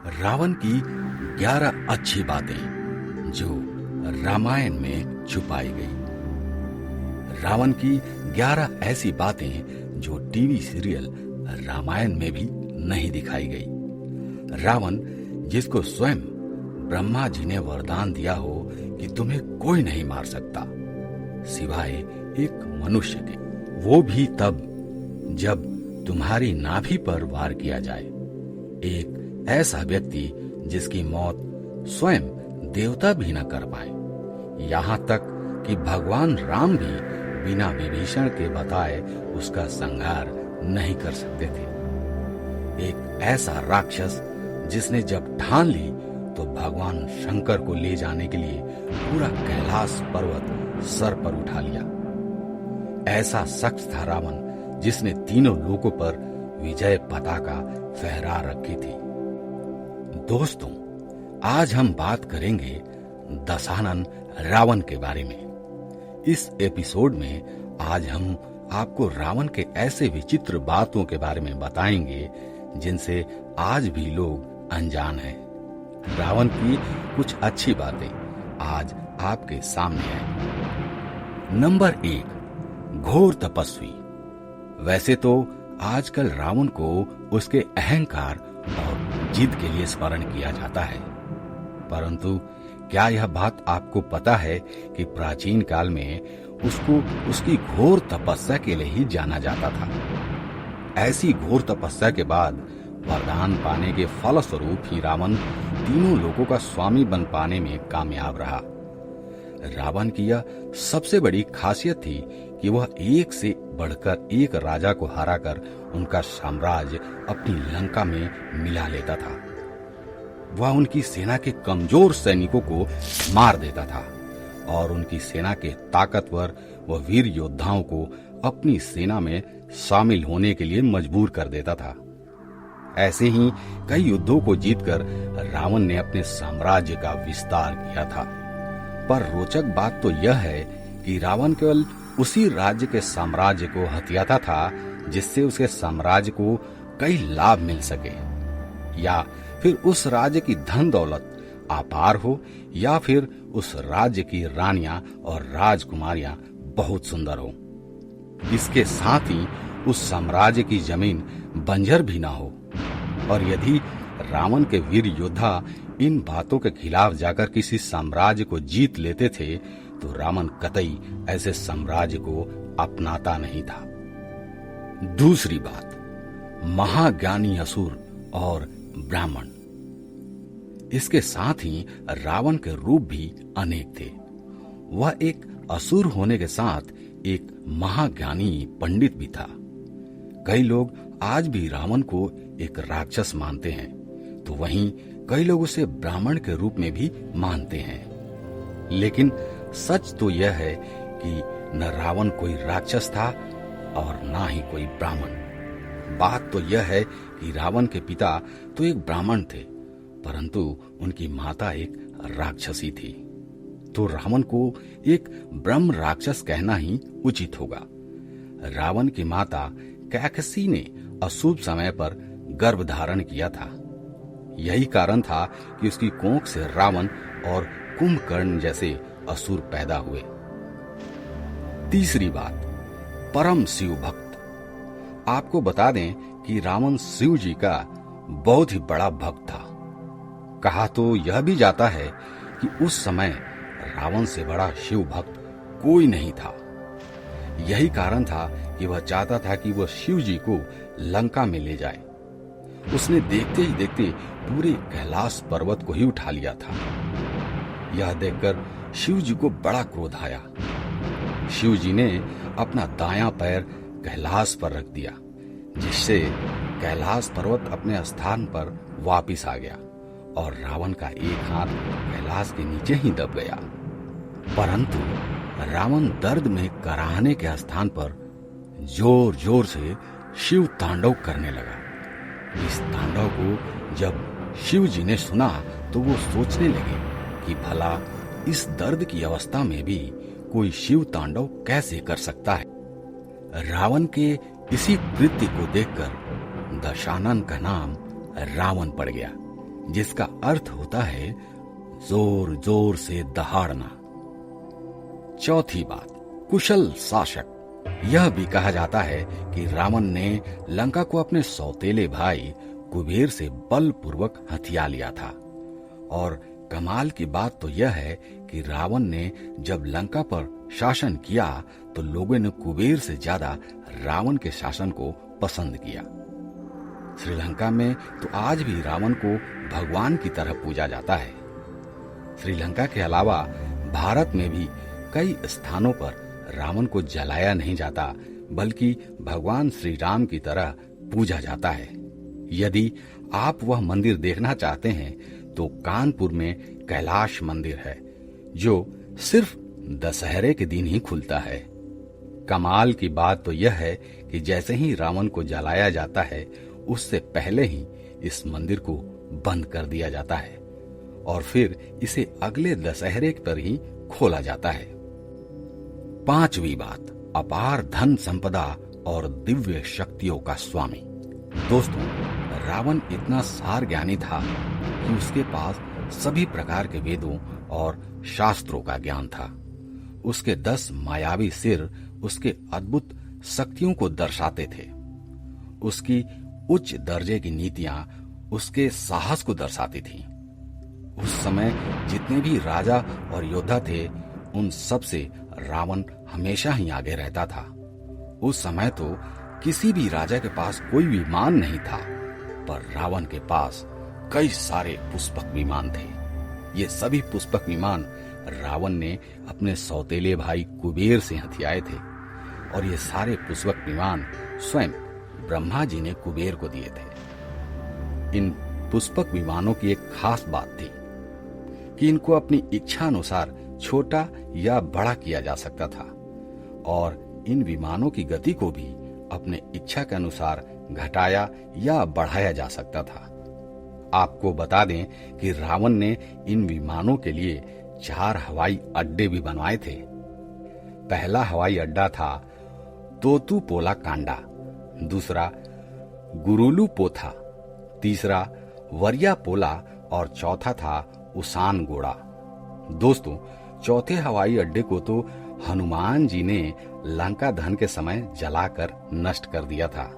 रावण की 11 अच्छी बातें जो रामायण में छुपाई गई। रावण की 11 ऐसी बातें जो टीवी सीरियल रामायण में भी नहीं दिखाई गई। रावण जिसको स्वयं ब्रह्मा जी ने वरदान दिया हो कि तुम्हें कोई नहीं मार सकता सिवाय एक मनुष्य के, वो भी तब जब तुम्हारी नाभि पर वार किया जाए। एक ऐसा व्यक्ति जिसकी मौत स्वयं देवता भी न कर पाए, यहाँ तक कि भगवान राम भी बिना विभीषण के बताए उसका संहार नहीं कर सकते थे। एक ऐसा राक्षस जिसने जब ठान ली तो भगवान शंकर को ले जाने के लिए पूरा कैलाश पर्वत सर पर उठा लिया। ऐसा शख्स था रावण जिसने तीनों लोकों पर विजय पताका फहरा रखी थी। दोस्तों, आज हम बात करेंगे दशानन रावण के बारे में। इस एपिसोड में आज हम आपको रावण के ऐसे विचित्र बातों के बारे में बताएंगे जिनसे आज भी लोग अनजान हैं। रावण की कुछ अच्छी बातें आज आपके सामने हैं। नंबर 1, घोर तपस्वी। वैसे तो आजकल रावण को उसके अहंकार और जिद के लिए स्मरण किया जाता है, परंतु क्या यह बात आपको पता है कि प्राचीन काल में उसको उसकी घोर तपस्या के लिए ही जाना जाता था। ऐसी घोर तपस्या के बाद वरदान पाने के फलस्वरूप ही रावण तीनों लोगों का स्वामी बन पाने में कामयाब रहा। रावण की यह सबसे बड़ी खासियत थी कि वह एक से बढ़कर एक राजा को हराकर उनका साम्राज्य अपनी लंका में मिला लेता था। वह उनकी सेना के कमजोर सैनिकों को मार देता था और उनकी सेना के ताकतवर व वीर योद्धाओं को अपनी सेना में शामिल होने के लिए मजबूर कर देता था। ऐसे ही कई युद्धों को जीतकर रावण ने अपने साम्राज्य का विस्तार किया था। पर रोचक बात तो यह है कि रावण केवल उसी राज्य के साम्राज्य को हथियाता था जिससे उसके साम्राज्य को कई लाभ मिल सके, या फिर उस राज्य की धन दौलत अपार हो, या फिर उस राज्य की रानियां और राजकुमारियां बहुत सुंदर हो। इसके साथ ही उस साम्राज्य की जमीन बंजर भी ना हो। और यदि रावण के वीर योद्धा इन बातों के खिलाफ जाकर किसी साम्राज्य को जीत लेते थे तो रावण कतई ऐसे साम्राज्य को अपनाता नहीं था। दूसरी बात, महाज्ञानी असुर और ब्राह्मण। इसके साथ ही रावण के रूप भी अनेक थे। वह एक असुर होने के साथ एक महाज्ञानी पंडित भी था। कई लोग आज भी रावण को एक राक्षस मानते हैं, तो वहीं कई लोग उसे ब्राह्मण के रूप में भी मानते हैं। लेकिन सच तो यह है कि न रावण कोई राक्षस था और ना ही कोई ब्राह्मण। बात तो यह है कि रावण के पिता तो एक ब्राह्मण थे, परंतु उनकी माता एक राक्षसी थी। तो रावण को एक ब्रह्म राक्षस कहना ही उचित होगा। रावण की माता कैकसी ने अशुभ समय पर गर्भ धारण किया था। यही कारण था कि उसकी कोख से रावण और कुंभकर्ण जैसे असुर पैदा हुए। तीसरी बात, परम शिव भक्त। आपको बता दें कि रावण शिव जी का बहुत ही बड़ा भक्त था। कहा तो यह भी जाता है कि उस समय रावण से बड़ा शिव भक्त कोई नहीं था। यही कारण था कि वह चाहता था कि वह शिव जी को लंका में ले जाए। उसने देखते ही देखते पूरे कैलाश पर्वत को ही उठा लिया था। यह देखकर शिव जी को बड़ा क्रोध आया। शिव जी ने अपना दायां पैर कैलाश पर रख दिया, जिससे कैलाश पर्वत अपने स्थान पर वापिस आ गया और रावण का एक हाथ कैलाश के नीचे ही दब गया। परंतु रावण दर्द में कराहने के स्थान पर जोर जोर से शिव तांडव करने लगा। इस तांडव को जब शिव जी ने सुना तो वो सोचने लगे कि भला इस दर्द की अवस्था में भी कोई शिव तांडव कैसे कर सकता है। रावण के इसी कृत्य को देखकर दशानन का नाम रावण पड़ गया, जिसका अर्थ होता है जोर जोर से दहाड़ना। चौथी बात, कुशल शासक। यह भी कहा जाता है कि रावण ने लंका को अपने सौतेले भाई कुबेर से बलपूर्वक हथिया लिया था। और कमाल की बात तो यह है कि रावण ने जब लंका पर शासन किया तो लोगों ने कुबेर से ज्यादा रावण के शासन को पसंद किया। श्रीलंका में तो आज भी रावण को भगवान की तरह पूजा जाता है। श्रीलंका के अलावा भारत में भी कई स्थानों पर रावण को जलाया नहीं जाता, बल्कि भगवान श्री राम की तरह पूजा जाता है। यदि आप वह मंदिर देखना चाहते हैं तो कानपुर में कैलाश मंदिर है, जो सिर्फ दशहरे के दिन ही खुलता है। कमाल की बात तो यह है कि जैसे ही रावण को जलाया जाता है, उससे पहले ही इस मंदिर को बंद कर दिया जाता है और फिर इसे अगले दशहरे पर ही खोला जाता है। पांचवी बात, अपार धन संपदा और दिव्य शक्तियों का स्वामी। दोस्तों, रावण इतना सार ज्ञानी था कि उसके पास सभी प्रकार के वेदों और शास्त्रों का ज्ञान था। उसके 10 मायावी सिर उसके अद्भुत शक्तियों को दर्शाते थे। उसकी उच्च दर्जे की नीतियां उसके साहस को दर्शाती थीं। उस समय जितने भी राजा और योद्धा थे, उन सब से रावण हमेशा ही आगे रहता था। उस समय तो किसी भी राजा के पास कोई विमान नहीं था, पर रावण के पास कई सारे पुष्पक विमान थे। ये सभी पुष्पक विमान रावण ने अपने सौतेले भाई कुबेर से हथियाए थे और ये सारे पुष्पक विमान स्वयं ब्रह्मा जी ने कुबेर को दिए थे। इन पुष्पक विमानों की एक खास बात थी कि इनको अपनी इच्छा अनुसार छोटा या बड़ा किया जा सकता था और इन विमानों की गति को भी अपने इच्छा के अनुसार घटाया या बढ़ाया जा सकता था। आपको बता दें कि रावण ने इन विमानों के लिए 4 हवाई अड्डे भी बनवाए थे। पहला हवाई अड्डा था तोतुपोला कांडा, दूसरा गुरुलू पोथा, तीसरा वरिया पोला और चौथा था उसान गोड़ा। दोस्तों, चौथे हवाई अड्डे को तो हनुमान जी ने लंका दहन के समय जलाकर नष्ट कर दिया था।